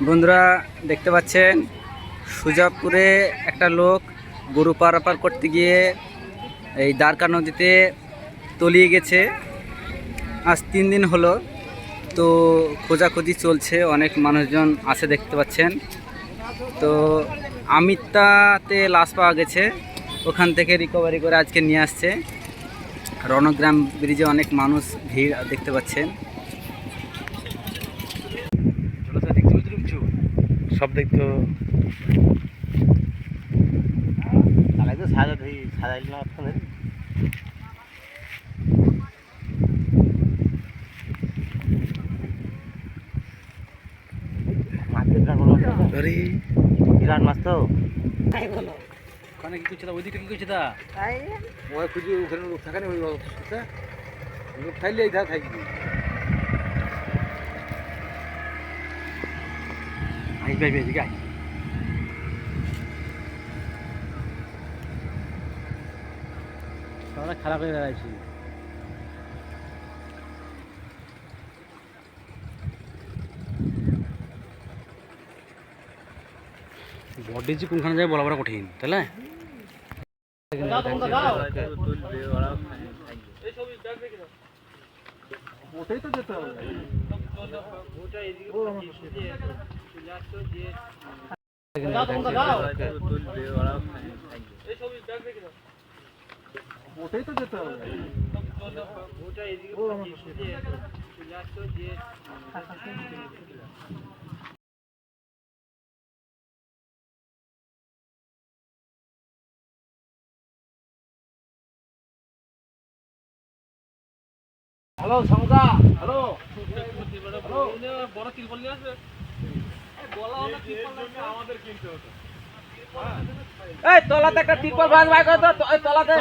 বন্ধুরা দেখতে পাচ্ছেন সুজাপুরে একটা লোক গরু পারাপার করতে গিয়ে এই দ্বারকা নদীতে তলিয়ে গেছে। আজ 3 দিন হলো, তো খোঁজাখুঁজি চলছে, অনেক মানুষজন আছে দেখতে পাচ্ছেন। তো আমিত্তাতে লাশ পাওয়া গেছে, ওখান থেকে রিকভারি করে আজকে নিয়ে আসছে। রণগ্রাম ব্রিজে অনেক মানুষ ভিড় দেখতে পাচ্ছেন। সব দেখতো বিরাট মাছ তো ওখানে কি করছে, ওইদিকে কি করছে? তা ওই খুঁজি ওখানে লোক থাকে না, ওই লোক থাকলে এই ধার থাকবি। আসবে এদিকে আয়। খারাপ হয়ে দাঁড়াইছি। বডি যে কোনখানে যায় বলা বড় কঠিন, তাহলে ওটাই তো যেতে হবে। ওটাই তো যেতে হবে। হ্যালো সমুদা, হ্যালো বড় তিরপল নিয়ে আসবে। আমাদের কিনতে হতো। এই তলাতে একটা তিরপল ভাঙ ভাই, তলাতে